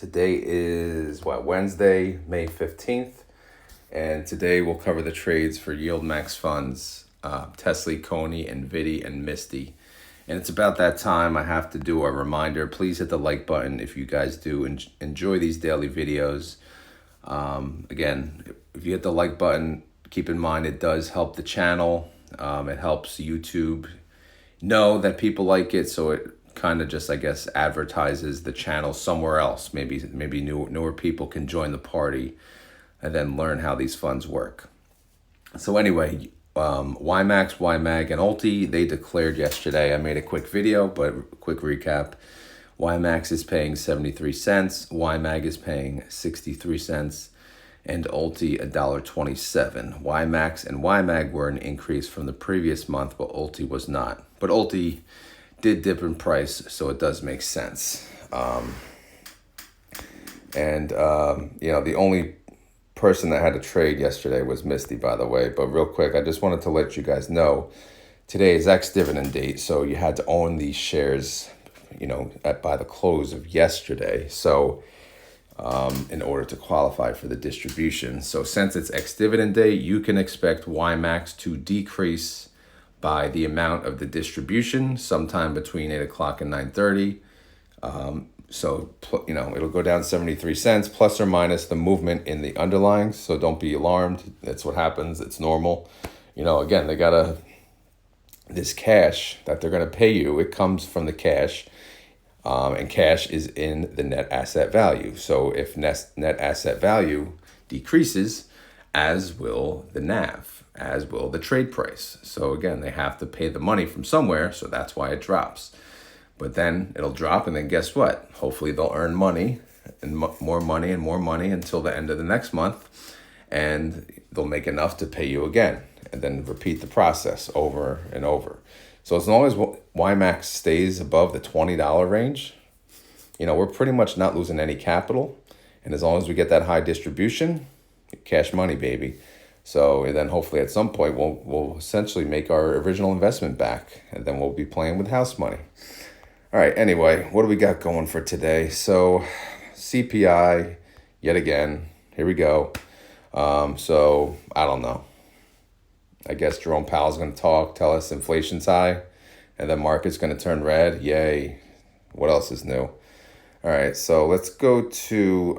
Today is Wednesday, May 15th, and today we'll cover the trades for YieldMax funds, TSLY, CONY, NVDY, and MSTY. And it's about that time I have to do a reminder. Please hit the like button if you guys do enjoy these daily videos. Again, if you hit the like button, keep in mind it does help the channel. It helps YouTube know that people like it, so it kind of just, I guess, advertises the channel somewhere else. Maybe newer people can join the party and then learn how these funds work. So anyway, YieldMax, YMAG, and ULTI, they declared yesterday. I made a quick video, but quick recap. YieldMax is paying 73 cents, YMAG is paying 63 cents, and ULTI $1.27. YieldMax and YMAG were an increase from the previous month, but ULTI was not. But ULTI did dip in price, so it does make sense. The only person that had a trade yesterday was MSTY, by the way. But real quick, I just wanted to let you guys know today is ex-dividend date, so you had to own these shares, by the close of yesterday. So in order to qualify for the distribution. So since it's ex-dividend day, you can expect YieldMax to decrease by the amount of the distribution sometime between 8 o'clock and 9:30. It'll go down 73 cents plus or minus the movement in the underlying. So don't be alarmed. That's what happens. It's normal. Again, they got this cash that they're going to pay you. It comes from the cash. And cash is in the net asset value. So if net asset value decreases, as will the NAV, as will the trade price. So again, they have to pay the money from somewhere, so that's why it drops. But then it'll drop, and then guess what? Hopefully they'll earn money and more money and more money until the end of the next month, and they'll make enough to pay you again, and then repeat the process over and over. So as long as YieldMax stays above the $20 range, we're pretty much not losing any capital. And as long as we get that high distribution, cash money, baby. So and then hopefully at some point we'll essentially make our original investment back, and then we'll be playing with house money. All right, anyway, what do we got going for today? So CPI, yet again, here we go. So I don't know. I guess Jerome Powell's going to tell us inflation's high, and the market's going to turn red. Yay. What else is new? All right, so let's go to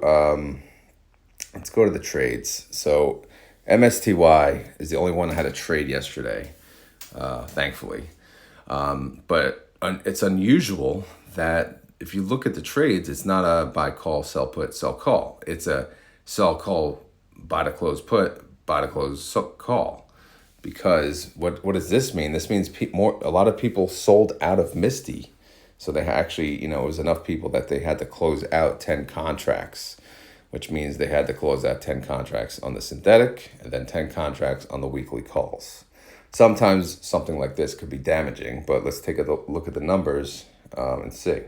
the trades. So MSTY is the only one that had a trade yesterday, thankfully. But it's unusual that if you look at the trades, it's not a buy call, sell put, sell call. It's a sell call, buy to close put, buy to close call. Because what does this mean? This means a lot of people sold out of MSTY. So they actually, it was enough people that they had to close out 10 contracts, which means they had to close out 10 contracts on the synthetic and then 10 contracts on the weekly calls. Sometimes something like this could be damaging, but let's take a look at the numbers and see.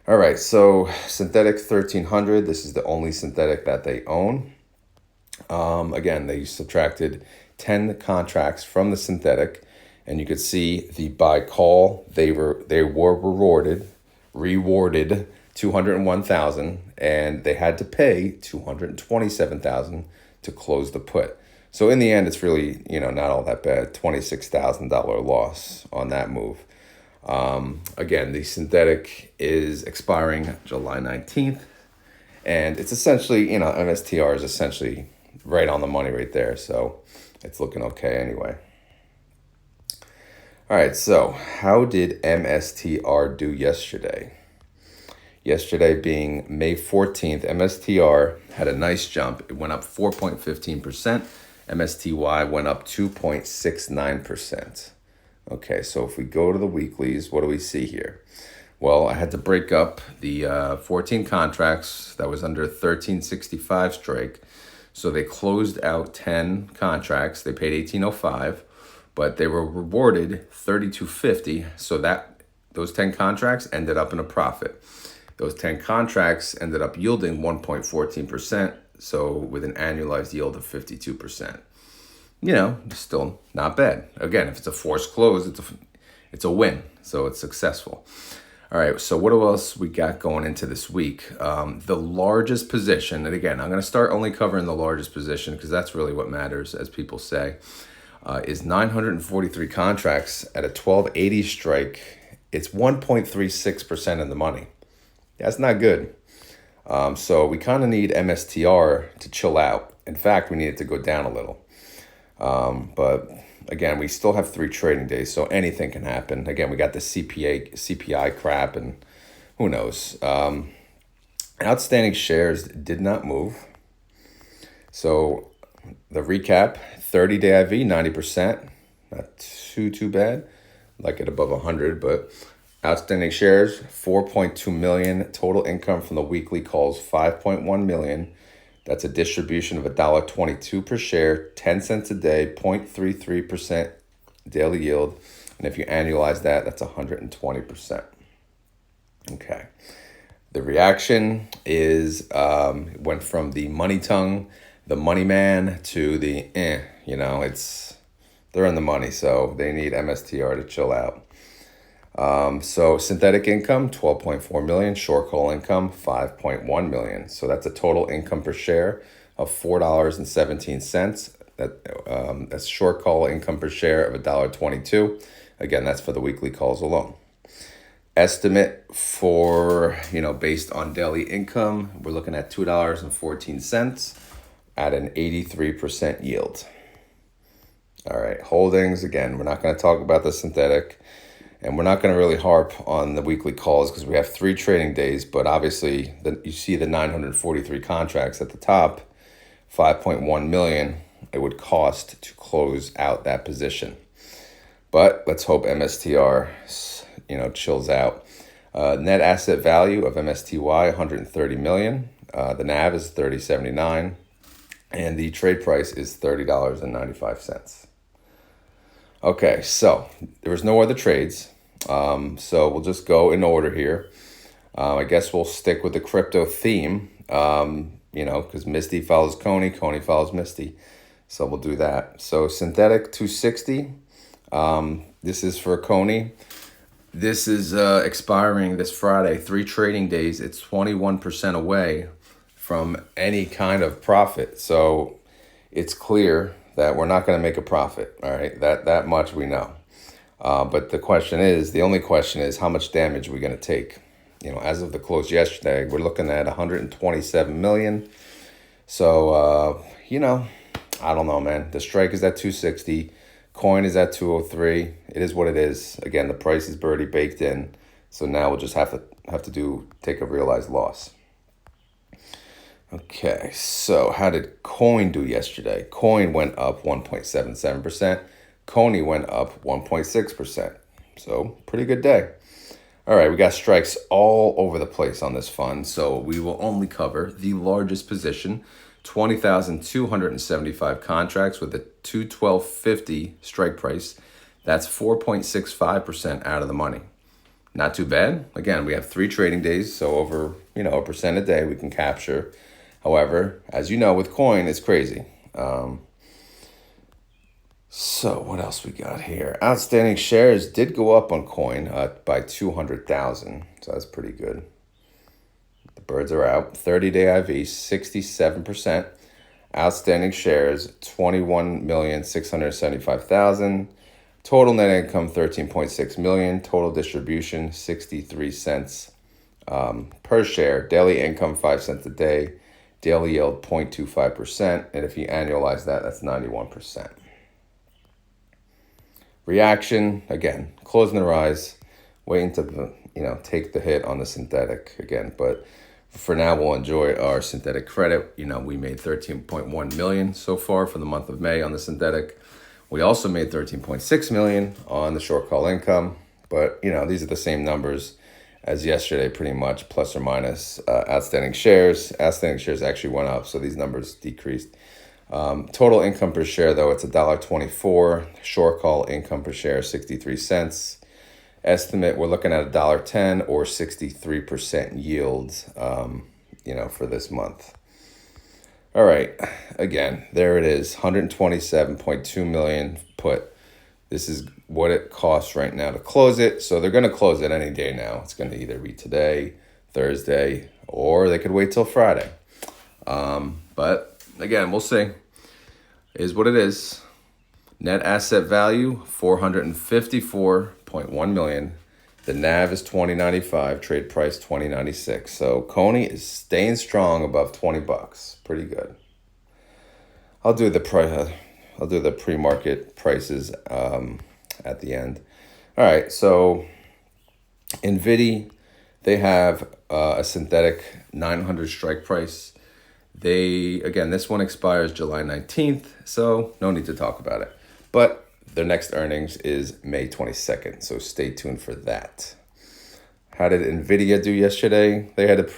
All right, so synthetic 1300, this is the only synthetic that they own. Again, they subtracted 10 contracts from the synthetic, and you could see the buy call, they were rewarded 201,000, and they had to pay 227,000 to close the put. So in the end, it's really, not all that bad, $26,000 loss on that move. Again, the synthetic is expiring July 19th, and it's essentially, MSTR is essentially right on the money right there. So it's looking okay anyway. All right, so how did MSTR do yesterday? Yesterday being May 14th, MSTR had a nice jump. It went up 4.15%. MSTY went up 2.69%. Okay, so if we go to the weeklies, what do we see here? Well, I had to break up the 14 contracts that was under 1365 strike. So they closed out 10 contracts. They paid $18.05, but they were rewarded $32.50. So those 10 contracts ended up in a profit. Those 10 contracts ended up yielding 1.14%. So with an annualized yield of 52%. Still not bad. Again, if it's a forced close, it's a win. So it's successful. All right, so what else we got going into this week? The largest position, and again, I'm going to start only covering the largest position because that's really what matters, as people say, is 943 contracts at a 1280 strike. It's 1.36% in the money. That's not good. So we kind of need MSTR to chill out. In fact, we need it to go down a little. But again, we still have 3 trading days, so anything can happen. Again, we got the CPI crap, and who knows. Outstanding shares did not move. So the recap, 30-day IV, 90%. Not too bad. Like it above 100, but outstanding shares, 4.2 million. Total income from the weekly calls, 5.1 million. That's a distribution of $1.22 per share, 10 cents a day, 0.33% daily yield. And if you annualize that, that's 120%. Okay. The reaction is went from the money tongue, the money man, to the they're in the money, so they need MSTR to chill out. So synthetic income, 12.4 million, short call income, 5.1 million. So that's a total income per share of $4.17. That's short call income per share of $1.22. Again, that's for the weekly calls alone. Estimate for, based on daily income, we're looking at $2.14 at an 83% yield. All right, holdings, again, we're not going to talk about the synthetic. And we're not going to really harp on the weekly calls because we have 3 trading days. But obviously, you see the 943 contracts at the top, 5.1 million. It would cost to close out that position. But let's hope MSTR, chills out. Net asset value of MSTY, 130 million. The NAV is 30.79, and the trade price is $30.95. Okay, so there was no other trades, so we'll just go in order here. I guess we'll stick with the crypto theme, because MSTY follows CONY, CONY follows MSTY, so we'll do that. So synthetic 260, this is for CONY. This is expiring this Friday, 3 trading days. It's 21% away from any kind of profit, so it's clear that we're not going to make a profit. All right, that much we know. But the only question is how much damage are we going to take? As of the close yesterday, we're looking at 127 million. So, I don't know, man. The strike is at 260. Coin is at 203. It is what it is. Again, the price is already baked in. So now we'll just have to take a realized loss. Okay, so how did Coin do yesterday? Coin went up 1.77%. CONY went up 1.6%. So pretty good day. All right, we got strikes all over the place on this fund. So we will only cover the largest position, 20,275 contracts with a 212.50 strike price. That's 4.65% out of the money. Not too bad. Again, we have 3 trading days, so over, a percent a day we can capture. However, as you know, with coin, it's crazy. So what else we got here? Outstanding shares did go up on coin by 200,000. So that's pretty good. The birds are out. 30-day IV, 67%. Outstanding shares, 21,675,000. Total net income, 13.6 million. Total distribution, 63 cents per share. Daily income, 5 cents a day. Daily yield, 0.25%. And if you annualize that, that's 91%. Reaction, again, closing their eyes, waiting to, take the hit on the synthetic again. But for now, we'll enjoy our synthetic credit. We made 13.1 million so far for the month of May on the synthetic. We also made 13.6 million on the short call income. But, these are the same numbers as yesterday, pretty much, plus or minus. Outstanding shares. Outstanding shares actually went up, so these numbers decreased. Total income per share, though, it's $1.24. Short call income per share, 63 cents. Estimate, we're looking at $1.10 or 63% yield, for this month. All right, again, there it is, 127.2 million put, This is what it costs right now to close it. So they're going to close it any day now. It's going to either be today, Thursday, or they could wait till Friday. But again, we'll see. It is what it is. Net asset value, $454.1 million. The NAV is $20.95. Trade price $20.96. So CONY is staying strong above $20. Pretty good. I'll do the pre-market prices at the end. All right. So NVDY, they have a synthetic 900 strike price. This one expires July 19th, so no need to talk about it. But their next earnings is May 22nd, so stay tuned for that. How did NVIDIA do yesterday? They had a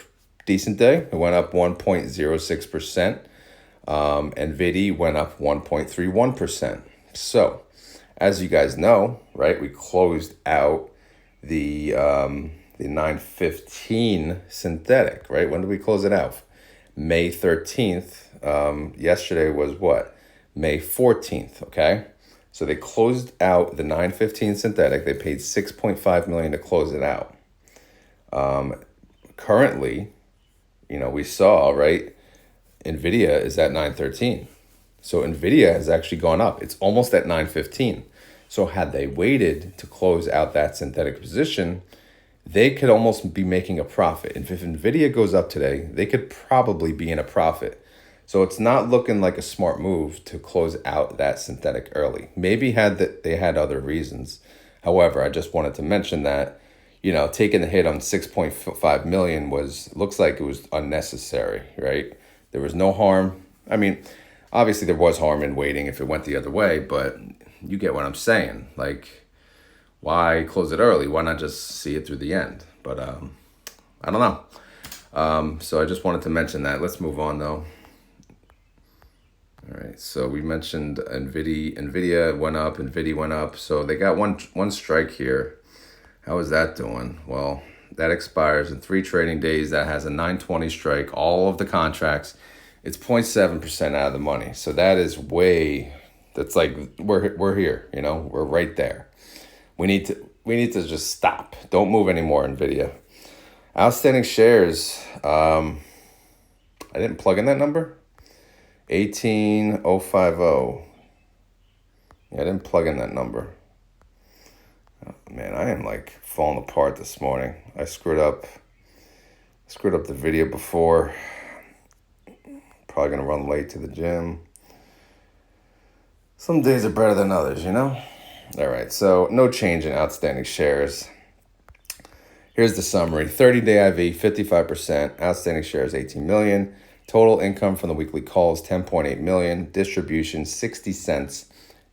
decent day. It went up 1.06%. NVIDIA went up 1.31%. So, as you guys know, right, we closed out the 915 synthetic, right? When did we close it out? May 13th. Yesterday was what? May 14th, okay? So they closed out the 915 synthetic. They paid $6.5 million to close it out. Currently, we saw, right, NVIDIA is at 913. So NVIDIA has actually gone up. It's almost at 915. So had they waited to close out that synthetic position, they could almost be making a profit. And if NVIDIA goes up today, they could probably be in a profit. So it's not looking like a smart move to close out that synthetic early. Maybe they had other reasons. However, I just wanted to mention that, taking the hit on 6.5 million looks like it was unnecessary, right? There was no harm. I mean, obviously there was harm in waiting if it went the other way, but you get what I'm saying. Like, why close it early? Why not just see it through the end? But I don't know. So I just wanted to mention that. Let's move on though. All right, so we mentioned NVIDIA went up, NVIDIA went up. So they got one strike here. How is that doing? Well, that expires in 3 trading days. That has a 920 strike. All of the contracts, it's 0.7% out of the money. So that is that's like, we're here, we're right there. We need to just stop. Don't move anymore, NVIDIA. Outstanding shares. I didn't plug in that number. 18050. Yeah, I didn't plug in that number. Oh, man, I am like falling apart this morning. I screwed up the video before. Probably gonna run late to the gym. Some days are better than others, All right, so no change in outstanding shares. Here's the summary. 30-day IV, 55%. Outstanding shares, 18 million. Total income from the weekly calls, 10.8 million. Distribution, 60 cents.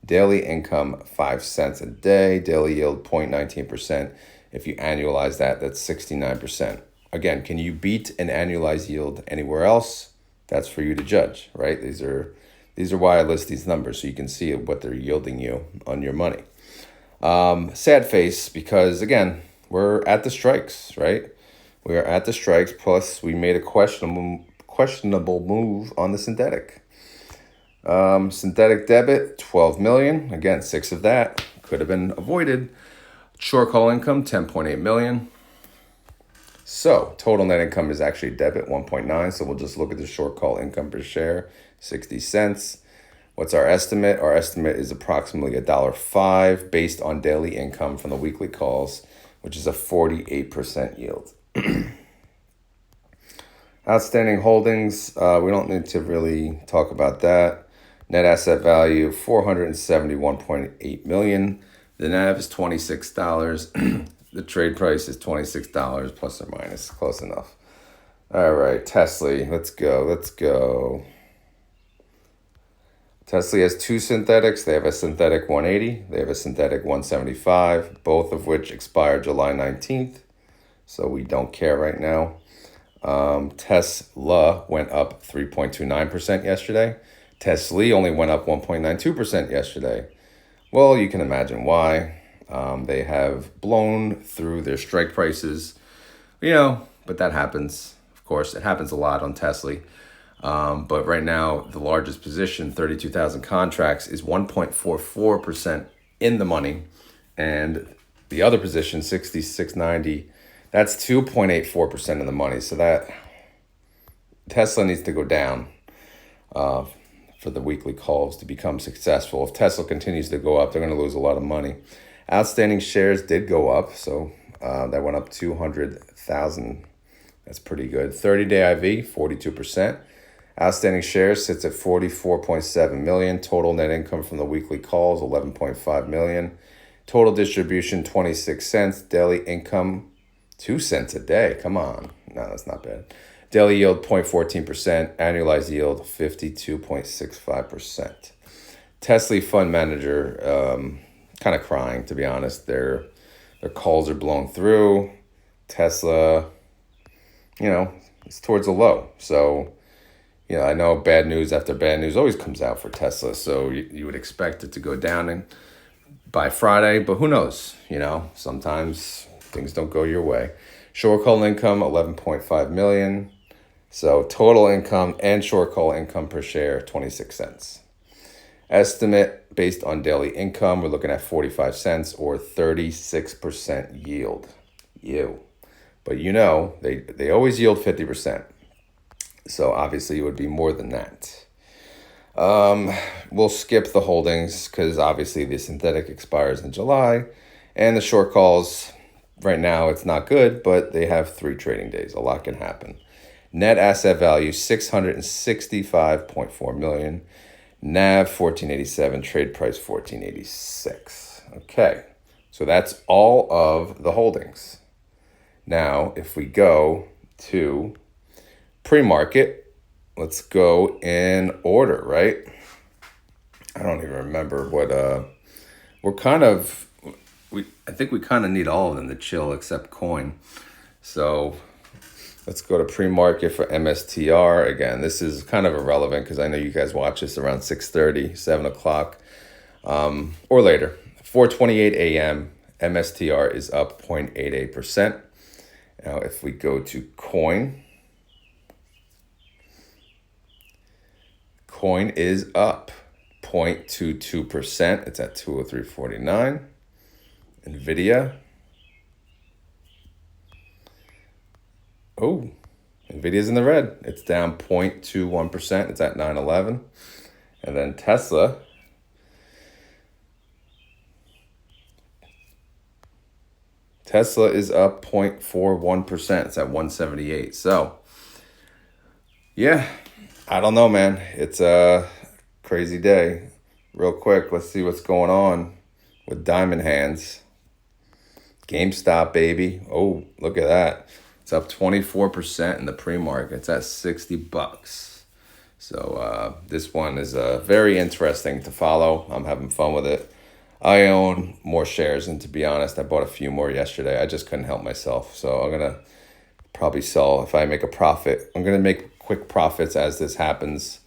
Daily income, 5 cents a day. Daily yield, 0.19%. If you annualize that, that's 69%. Again, can you beat an annualized yield anywhere else? That's for you to judge, right? These are why I list these numbers, so you can see what they're yielding you on your money. Sad face, because again, we're at the strikes, right? We are at the strikes, plus we made a questionable move on the synthetic. Synthetic debit, 12 million. Again, 6 of that could have been avoided. Short call income, 10.8 million. So total net income is actually debit, 1.9. So we'll just look at the short call income per share, 60 cents. What's our estimate? Our estimate is approximately $1.05 based on daily income from the weekly calls, which is a 48% yield. Outstanding holdings, we don't need to really talk about that. Net asset value, $471.8 million. The NAV is $26. The trade price is $26 plus or minus. Close enough. All right, TSLY, let's go. TSLY has 2 synthetics. They have a synthetic 180. They have a synthetic 175, both of which expire July 19th. So we don't care right now. Tesla went up 3.29% yesterday. TSLY only went up 1.92% yesterday. Well, you can imagine why. They have blown through their strike prices, but that happens. Of course, it happens a lot on TSLY. But right now, the largest position, 32,000 contracts, is 1.44% in the money. And the other position, 66.90, that's 2.84% of the money. So that Tesla needs to go down for the weekly calls to become successful. If Tesla continues to go up, they're going to lose a lot of money. Outstanding shares did go up, so that went up 200,000. That's pretty good. 30-day IV, 42%. Outstanding shares sits at 44.7 million. Total net income from the weekly calls, 11.5 million. Total distribution, 26 cents. Daily income, 2 cents a day. Come on. No, that's not bad. Daily yield, 0.14%. Annualized yield, 52.65%. TSLY fund manager, kind of crying, to be honest. Their calls are blown through. Tesla, it's towards a low. So, I know bad news after bad news always comes out for Tesla. So you would expect it to go down by Friday, but who knows? Sometimes things don't go your way. Short call income, 11.5 million. So total income and short call income per share, 26 cents. Estimate based on daily income, we're looking at 45 cents or 36% yield. But they always yield 50%. So obviously it would be more than that. We'll skip the holdings because obviously the synthetic expires in July. And the short calls, right now it's not good, but they have 3 trading days. A lot can happen. Net asset value, 665.4 million. NAV, 1487. Trade price, 1486. Okay, so that's all of the holdings. Now, if we go to pre-market, let's go in order, right? I don't even remember what I think we kind of need all of them to chill except coin. So let's go to pre-market for MSTR. Again, this is kind of irrelevant because I know you guys watch this around 6:30, 7 o'clock, or later. 4:28 a.m. MSTR is up 0.88%. Now, if we go to coin is up 0.22%. It's at 203.49. NVDY. Oh, NVIDIA's in the red. It's down 0.21%. It's at 911. And then Tesla. Tesla is up 0.41%. It's at 178. So, yeah, I don't know, man. It's a crazy day. Real quick, let's see what's going on with Diamond Hands. GameStop, baby. Oh, look at that. It's up 24% in the pre-market. It's at $60. So this one is very interesting to follow. I'm having fun with it. I own more shares, and to be honest, I bought a few more yesterday. I just couldn't help myself. So I'm going to probably sell if I make a profit. I'm going to make quick profits as this happens.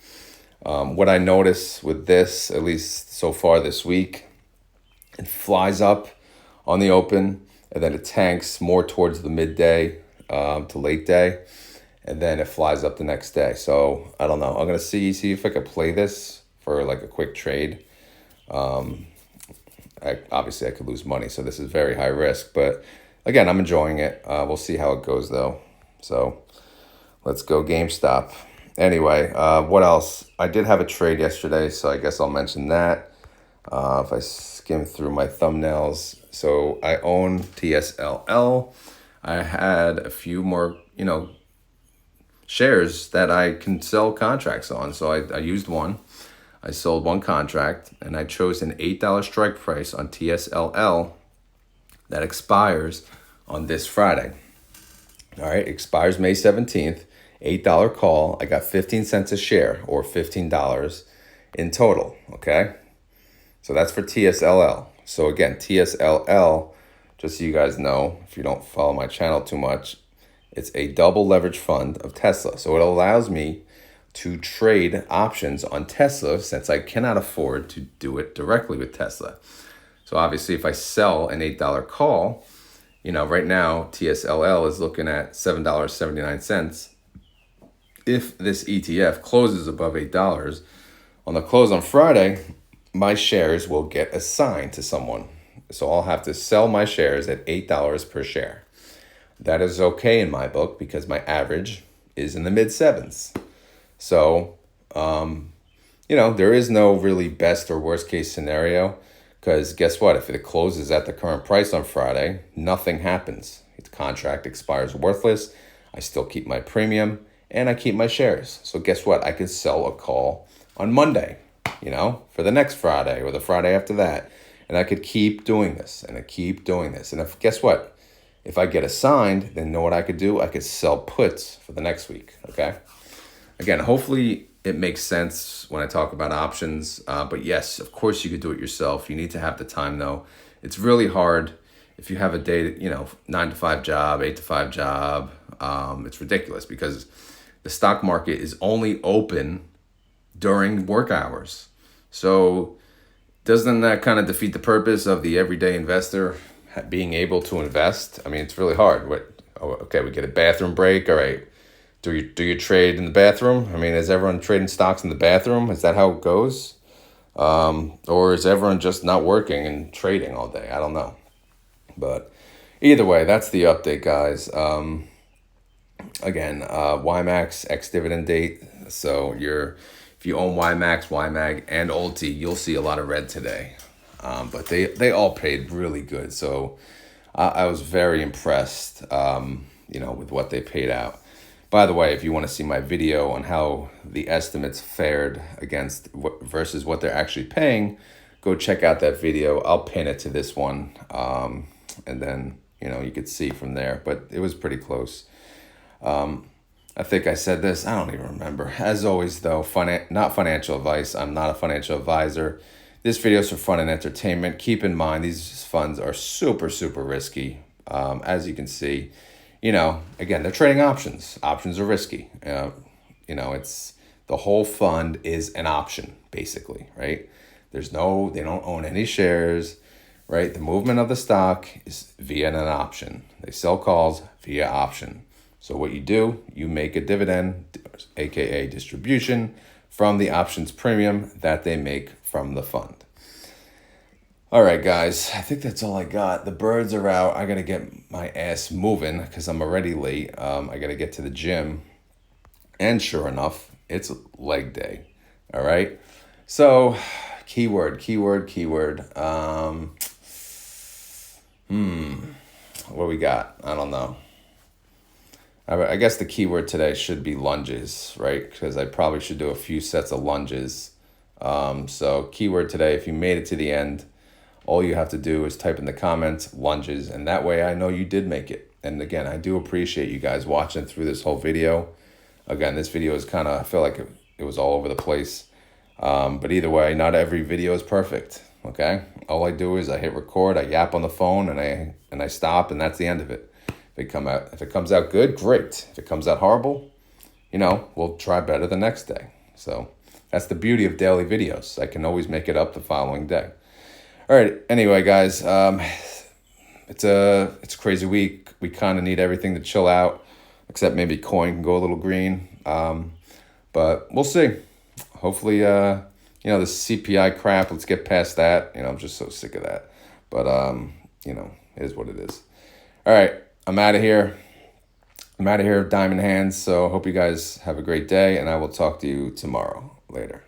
What I notice with this, at least so far this week, it flies up on the open, and then it tanks more towards the midday to late day, and then it flies up the next day. So I don't know. I'm going to see if I could play this for like a quick trade. Obviously, I could lose money, so this is very high risk. But again, I'm enjoying it. We'll see how it goes, though. So let's go GameStop. Anyway, what else? I did have a trade yesterday, so I guess I'll mention that. If I skim through my thumbnails. So I own TSLL. I had a few more, shares that I can sell contracts on. So I used one. I sold one contract, and I chose an $8 strike price on TSLL that expires on this Friday. All right, expires May 17th, $8 call. I got 15 cents a share, or $15 in total, okay? So that's for TSLL. So again, TSLL, just so you guys know, if you don't follow my channel too much, it's a double leverage fund of Tesla. So it allows me to trade options on Tesla since I cannot afford to do it directly with Tesla. So obviously if I sell an $8 call, right now TSLL is looking at $7.79. If this ETF closes above $8, on the close on Friday, my shares will get assigned to someone. So I'll have to sell my shares at $8 per share. That is okay in my book because my average is in the mid sevens. So, there is no really best or worst case scenario because guess what? If it closes at the current price on Friday, nothing happens. The contract expires worthless. I still keep my premium and I keep my shares. So guess what? I could sell a call on Monday, for the next Friday or the Friday after that. And I could keep doing this and I keep doing this. And guess what? If I get assigned, then know what I could do? I could sell puts for the next week, okay? Again, hopefully it makes sense when I talk about options. But yes, of course you could do it yourself. You need to have the time though. It's really hard if you have a day, 9 to 5 job, 8 to 5 job. It's ridiculous because the stock market is only open during work hours. So doesn't that kind of defeat the purpose of the everyday investor being able to invest? I mean, it's really hard. Okay, we get a bathroom break. All right. Do you trade in the bathroom? I mean, is everyone trading stocks in the bathroom? Is that how it goes? Or is everyone just not working and trading all day? I don't know. But either way, that's the update, guys. Again, YieldMax ex-dividend date. So if you own YieldMax, YMAG, and Ulti, you'll see a lot of red today. But they all paid really good. So I was very impressed, with what they paid out. By the way, if you want to see my video on how the estimates fared versus what they're actually paying, go check out that video. I'll pin it to this one. And then, you could see from there. But it was pretty close. I think I said this. I don't even remember. As always, though, not financial advice. I'm not a financial advisor. This video is for fun and entertainment. Keep in mind, these funds are super, super risky. As you can see, again, they're trading options. Options are risky. It's the whole fund is an option, basically, right? They don't own any shares, right? The movement of the stock is via an option. They sell calls via option. So what you do, you make a dividend, aka distribution, from the options premium that they make from the fund. All right, guys, I think that's all I got. The birds are out. I got to get my ass moving because I'm already late. I got to get to the gym. And sure enough, it's leg day. All right. So keyword. What we got? I don't know. I guess the keyword today should be lunges, right? Because I probably should do a few sets of lunges. So keyword today, if you made it to the end, all you have to do is type in the comments, lunges, and that way I know you did make it. And again, I do appreciate you guys watching through this whole video. Again, this video is I feel like it was all over the place. But either way, not every video is perfect, okay? All I do is I hit record, I yap on the phone, and I stop, and that's the end of it. If it comes out good, great. If it comes out horrible, we'll try better the next day. So that's the beauty of daily videos. I can always make it up the following day. All right. Anyway, guys, it's a crazy week. We kind of need everything to chill out, except maybe coin can go a little green. But we'll see. Hopefully, the CPI crap. Let's get past that. I'm just so sick of that. But it is what it is. All right. I'm out of here. Diamond hands. So hope you guys have a great day, and I will talk to you tomorrow. Later.